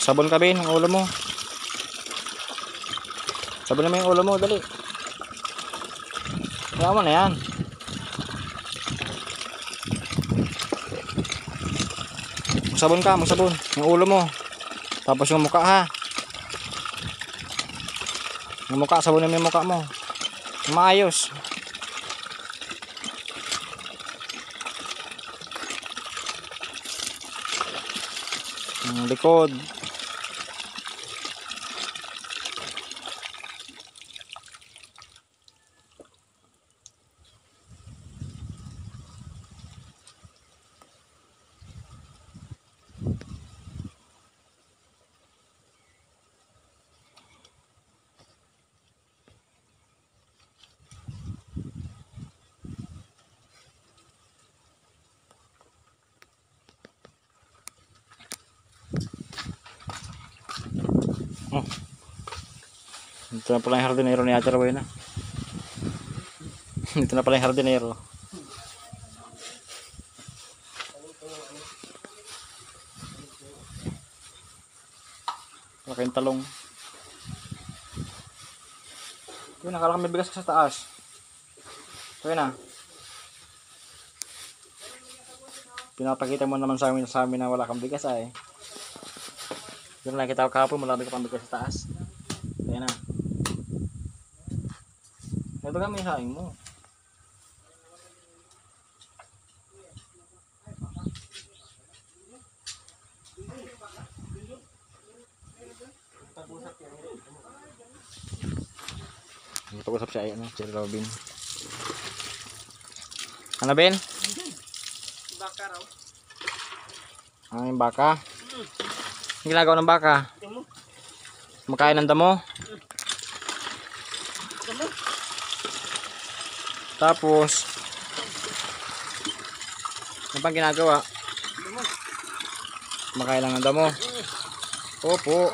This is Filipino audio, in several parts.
Sabon ka, Ben, ang ulo mo. Sabon mo yung ulo mo, dali. Kaya mo na yan. Magsabon ka, magsabon. Yung ulo mo. Tapos yung mukha, ha. Yung mukha, sabonin mo yung mukha mo. Maayos. Yung likod. Oh. Ito na pala yung hardinero ni Ate Rowena. Ito na pala yung hardinero. Laking talong. Ito na, kala kami bigas ka sa taas. Ito na. Pinapakita mo naman sa amin na wala kang bigas ay. Ito na nakita ko kahapon, malami ka pang bigas sa taas. Ito na. Ito kami sa amin mo. Pag-usap siya ay ano, si Robin. Ano, Ben? Baka raw. Ah, yung baka. Ang ginagawa ng baka? Makain ng damo. Tapos ano pang ginagawa? Makain lang ng damo. Opo.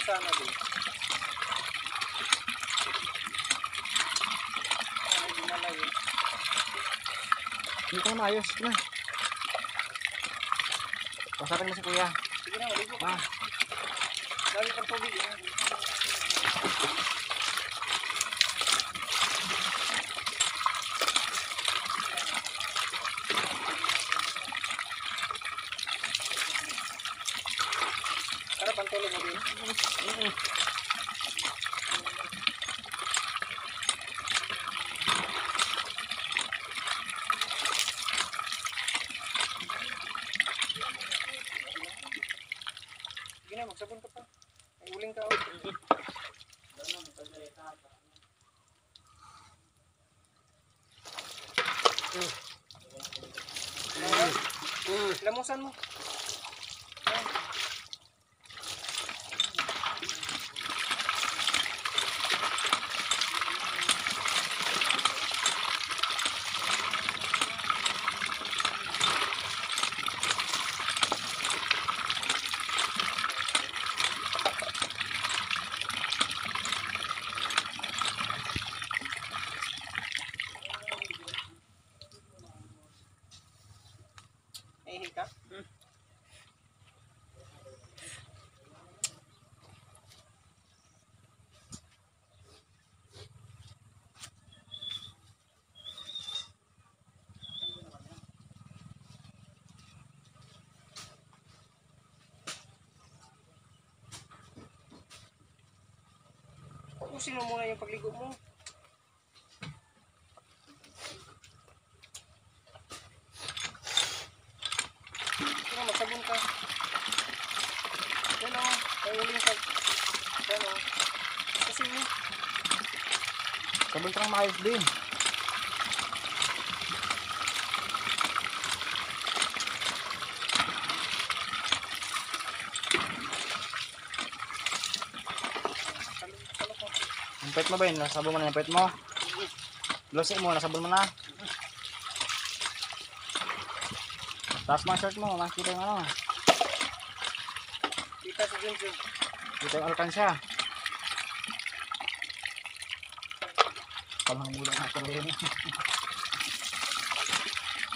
Sana din. Ay, malayo. Hindi ko na maayos. Na. Pasapin mo si kuya. Sige na, maligo. Ah. Dami kang tubig. Para pantulog mo din. Sige na, magsabon ka pa. Ay, uling ka. Lamusan mo. Nahihi ka? Pusin mo muna yung pagligo mo. Sige, magsabon ka. Yan o, may uling ka. Yan o. Pusin mo. Sabon ka ng maayos din. Ang pet mo ba yun? Nasabon mo na yung pet mo? Lusin mo, nasabon mo na. Taas mo ang shirt mo, makikita yung ano. Kita si Junjun. Dito yung alkansya. Palang mula na ito rin.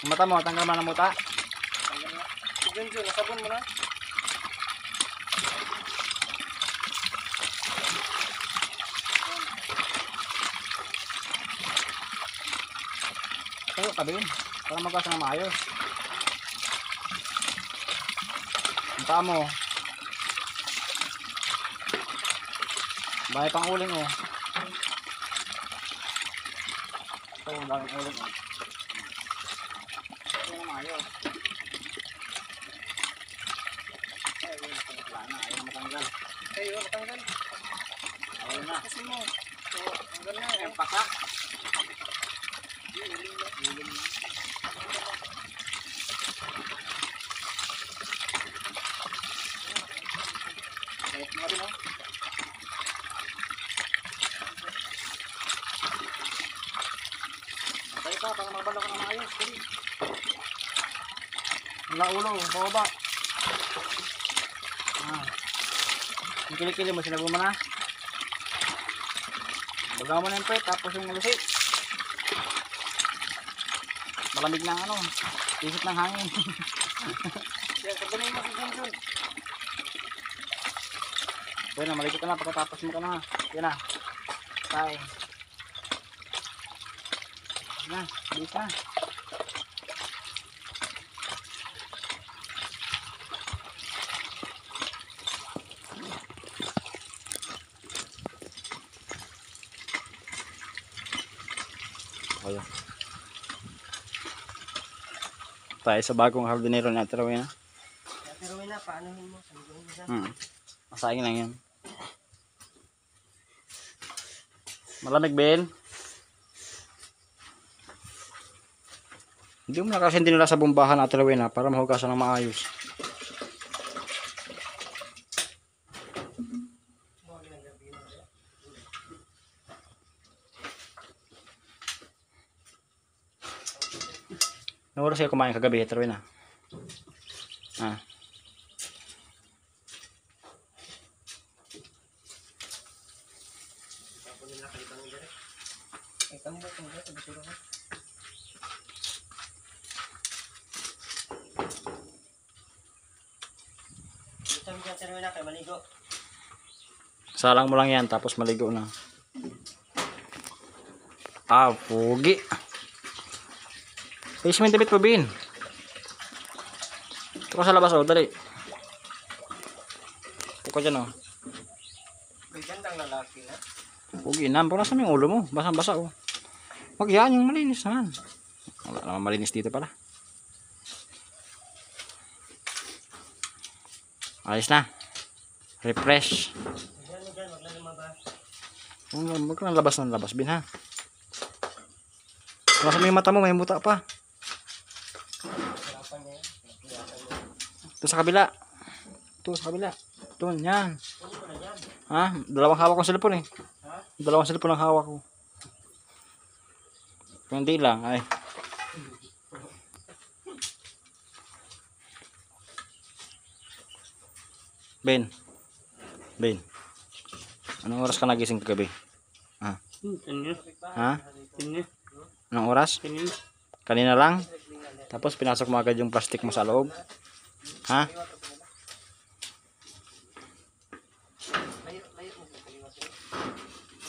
Yung mata mo, tanggal mo ng muta. Tanggal na. Si Junjun, nasabon mo na. Tayo tabihin. Para magkasa na maayos. Yung paa mo. Bahay pang uling oh. Ito yung daming uling oh. Ito na maayos. Wala na, ayaw matanggal. Ayaw, matanggal. Ayaw na. Kasi mo. So, tanggal na. Yung paka. Uling na. Uling na. Kahit mo rin oh. Tayo pa, para mabalo ko na maayos. Dali. Wala ulo, bababa. Yung kilikili mo, sinabi mo na. Bagaw mo na yung pwet, tapos yung lusit. Malamig ng ano, isip ng hangin. Yan, sabunin mo si Junjun. Pwede na, malikot ka na, pagkatapos mo ka na. Yan na. Tay. Na, bilis na. Ayan. Tayo sa bagong hardinero na Rowena. Pero wala, paanohin mo? Sabunin mo siya. Masayang lang yan. Malamig, Ben. Hindi mo na kasi hindi nila sa bombahan at Rowena para mahugasan ng maayos. Anong oras kayo kumain kagabi, Rowena? Ay, kami ba itong gaya? Bisuro ka. Ito ang dyan, pero wala kayo, maligo. Salang mo lang yan, tapos maligo na. Pugi. Basement debit pa, Bin. Ito ka sa labas, dali. Ito ka dyan, May gandang lalaki na. Pugi, nampun na sa yung ulo mo. Basang-basa, Wag yan, yung malinis naman. Wala naman malinis dito pala. Ayos na. Refresh. Diyan, wag lang lumabas. Huwag ka labas ng labas, Bin, ha? Nasa may mata mo, may muta pa. Hirapan niya yan. Ito sa kabila. Ito sa kabila. Ito, yan. Pwede ko na dyan. Ha? Dalawang hawak kong cellphone eh. Ha? Dalawang cellphone ang hawak ko. Kung hindi lang, ay. Ben. Ben. Anong oras ka nagising kagabi? Kanina. Ha? Kanina. Anong oras? Kanina. Kanina lang? Tapos pinasok mo agad yung plastic mo sa loob? Ha?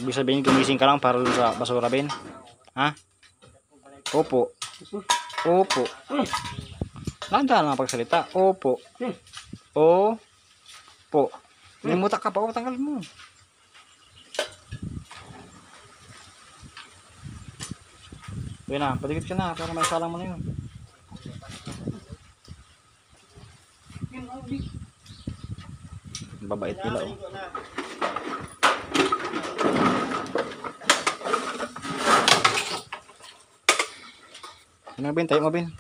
Ibig sabihin gumising ka lang para dun sa basura, Ben? Ha? Opo. Opo. Nanda na pagsalita. Opo. Opo. Nimutak ka pa. Tanggal mo. Yun na. Padigit ka na. Para may salang mo na yun. Babait pila, Ano, Ben? Tayo mo, Ben.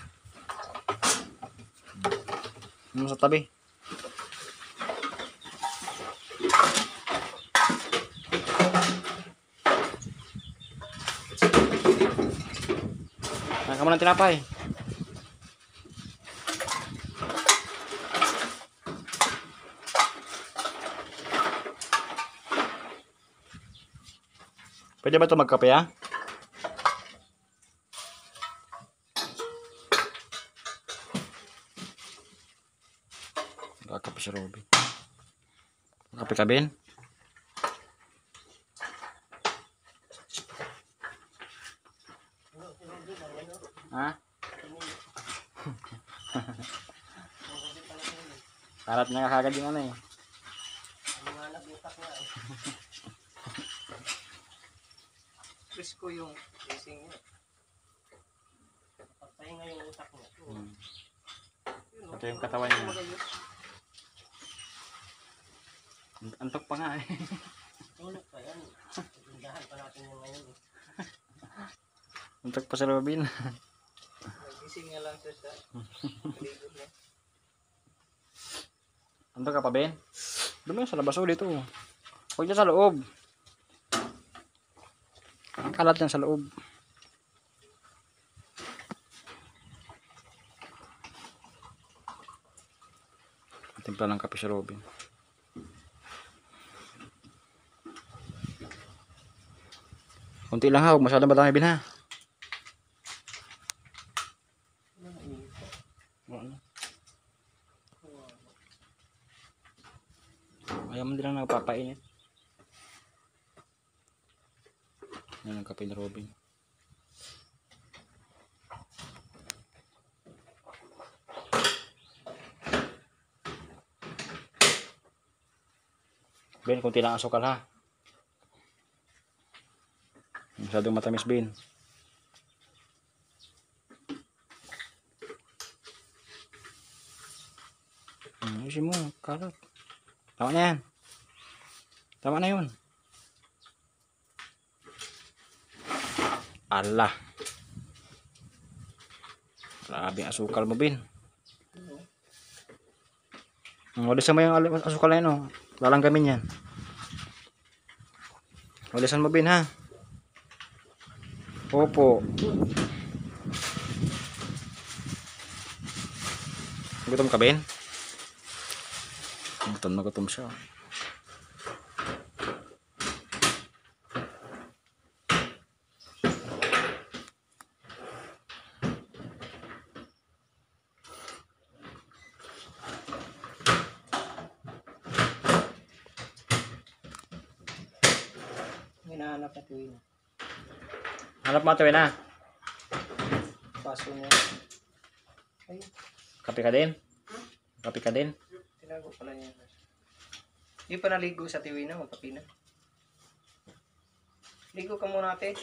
Ano sa tabi? Naka mo ng tinapay. Pwede ba ito magkape ha? Magkakape si Robin. Magkape ka, Ben? Ha? Karat niya kagad yung ano eh. Presko yung gising niya. Patay nga yung utak niya. Ito yung katawan niya. Antok pa nga eh. Tulog pa yan. Tindahan pa natin yung ngayon. Antok pa si Robin. Gising nga lang siya sa ligo niya. Antok ka pa, Ben? Doon sa labas ulit oh. Huwag dyan sa loob. Ang kalat yan sa loob. Timpla ng kape si Robin. Kunti lang ha, huwag masyadong madami, Ben ha. Ayaw mo din lang nagpapainit. Yan ang kape ni Robin. Ben, kunti lang asukal ha. Masyadong matamis, Ben. Ayusin mo, kalat. Tama na yan. Tama na yun. Allah. Grabe ang asukal mo, Ben. Walisan mo yung asukal na yun, oh. Lalanggamin yan. Walisan mo, Ben, ha. Opo. Gutom ka, Ben? Gutom na gutom siya. Hinahanap na tuwing. Hanap mo ito, na. Paso niya. Ay, Kape ka din? Kape ka din? tinago pala niya. Hindi pa naligo sa tiwi na, magkapi na. Ligo ka muna ate.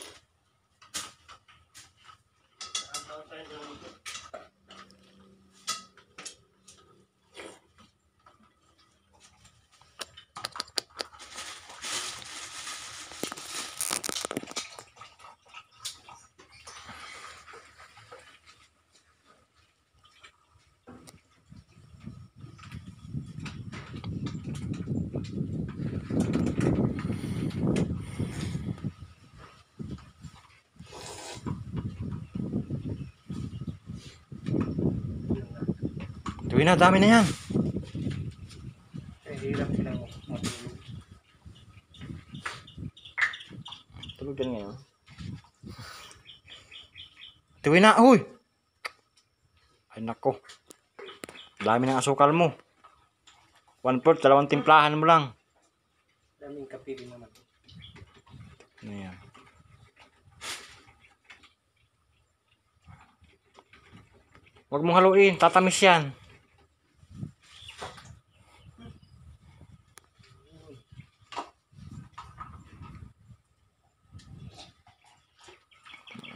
Tuwi na, dami na yan. Eh, hirap silang matulog. Tulog yan ngayon. Tuwi na, uy! Ay nako. Dami ng asukal mo. 1/4, 2 timplahan mo lang. Daming kape din naman. Ano yan? Huwag mong haluin, tatamis yan.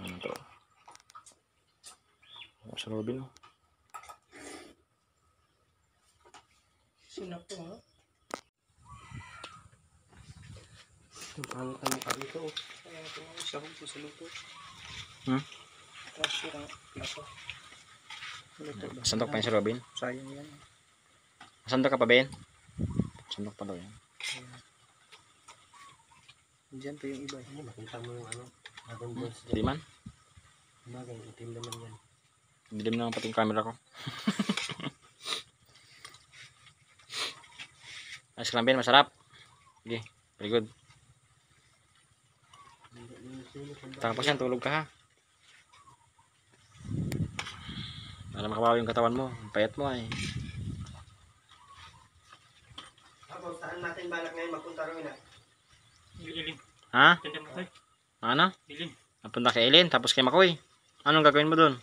Ano to? Sa Robin, oh. Sinapo, ha? Ang tanong ka dito, oh. Kaya ito, sahog ko sa luto. Transfer ang plato. Sandok pa yun si Robin? Sayang yan. Sandok ka pa, Ben? Sandok pa daw yan. Diyan pa yung iba. Makita mo yung ano. Hindi man? Bagay, itim naman yan. Dilim na pati yung camera ko. Ayos ka lang, Ben, masarap. Okay, very good. Tapos yan, tulog ka ha. Para makabawi yung katawan mo. Ang payat mo ay. Tapos, saan natin balak ngayon magpunta rin na? Ilim. Ha? Ganda mo tayo. Ano? Ilim. Napunta kay Eileen, tapos kay Makoy. Anong gagawin mo doon?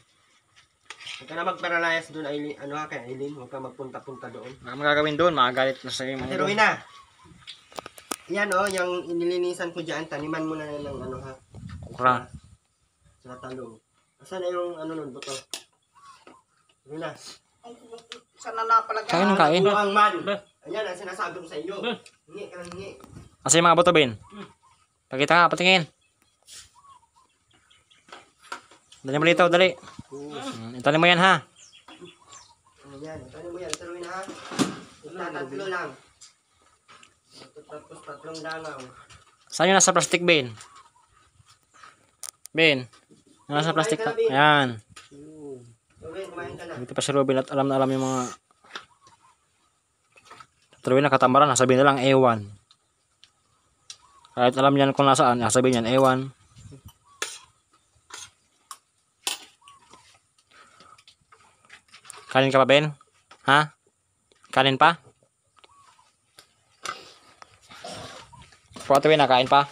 Huwag ka na magparalayas doon, Aileen. Ano ha, kay Aileen? Huwag ka magpunta-punta doon. Ano magagawin doon? Makagalit na sa'yo yung mga Ate doon. Rowena, yan o, yung inilinisan ko dyan, taniman mo na ng ano ha. Okra. Sa talong. Asan na yung ano nun, buto? Rowena. Sana na pala Kain ng kain. Buang man. Ba? Ayan ang sinasabi ko sa inyo. Ba? Hingi ka lang hingi. Asa yung mga buto, Ben? Pakita nga, patingin. Dali mo dito, dali. Itali mo yan ha. Ayan, tanim mo yan. Taruin na ha. Tatlo lang. Tapos tatlong dangaw. Saan yung nasa plastic, Ben? Ben? Yung nasa plastic na. Ayan. Rowena, kumain ka na. Dito pa si Robin at alam na alam yung mga Tuloy na katamaran, sabihin na lang ewan. Kahit alam niyan kung nasaan, sabihin niyan ewan. Kanin ka pa, Ben? Ha? Kanin pa? Pwede na, kain pa?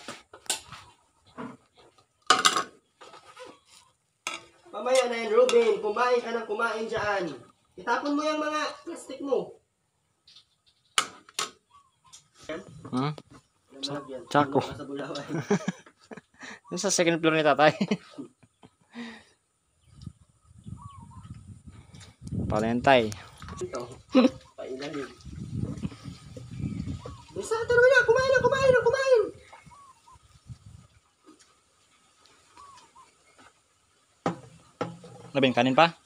Mamaya na yan, Ruben. Kumain ka na kumain dyan. Itapon mo yung mga plastic mo. Hmm? Tsako. Sa Bulaway. Yung sa second floor ni tatay. Palentay. Ito. Pailalim. Bisa, taruin na. Kumain na, kumain na, kumain. Labing kanin pa?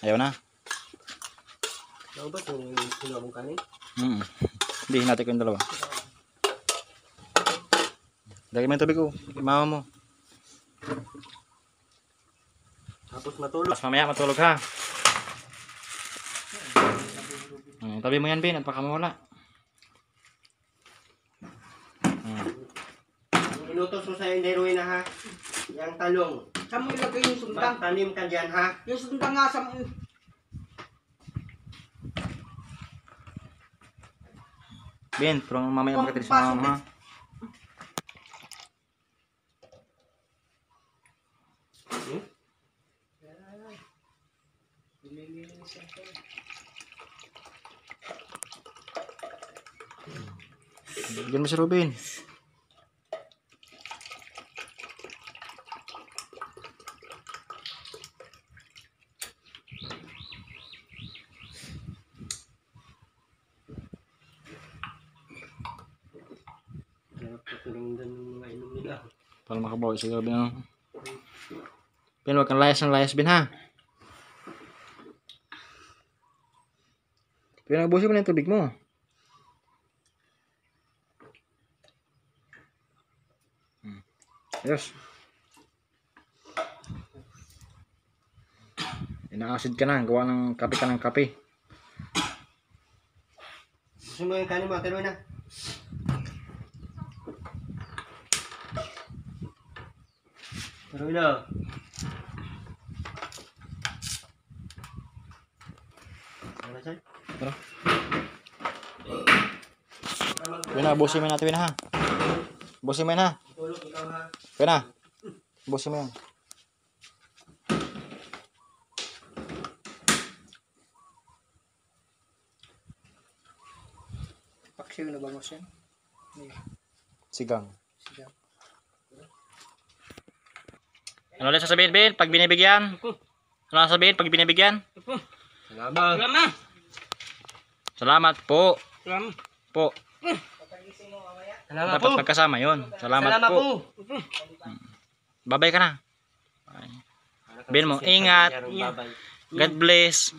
Ayaw na. Naubos yung sinaw mong kanin? Hindi, natin ko yung dalawa. Lagay mo yung tubig ko. Mama mo. Tapos matulog. Tapos mamaya matulog ha. Tabi mo yan, Ben, at baka mawala. Inutos mo sa'yo hindi Rowena ha. Yang talong. Saan mo ilagay yung sundang? Magtanim ka dyan ha. Yung sundang nga sa... Ben, pero mamaya magkatilis sa mama mo ha. Bigyan mo si Robin. Patulungan ng mga inom nila. Para makabawi si Robin. Ano? Ben, huwag kang layas ng layas, Ben ha. Pinabusin mo na yung tubig mo. Ayos. Ina-acid ka na. Gawa ng kape ka ng kape. Gusto mo yung kanin mo, Ate Rowena? Ate Rowena. Ano siya? Tara. Pina, busin mo natin, Pina ha. Busin mo yan ha. Tulog ikaw ha. Pina. Busin mo yan. Paksiw na bangos yan. Sigang. Ano ulit sasabihin, Ben? Pag binibigyan? Ano sasabihin pag binibigyan? Salamat. Salamat. Salamat po. Salamat. Po. Salamat Dapat po. magkasama yon. Salamat, Salamat po. po. Babay ka na. Ben mo, ingat. Bye-bye. God bless.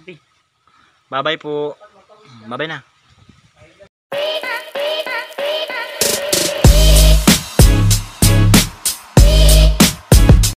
Babay po. Babay na.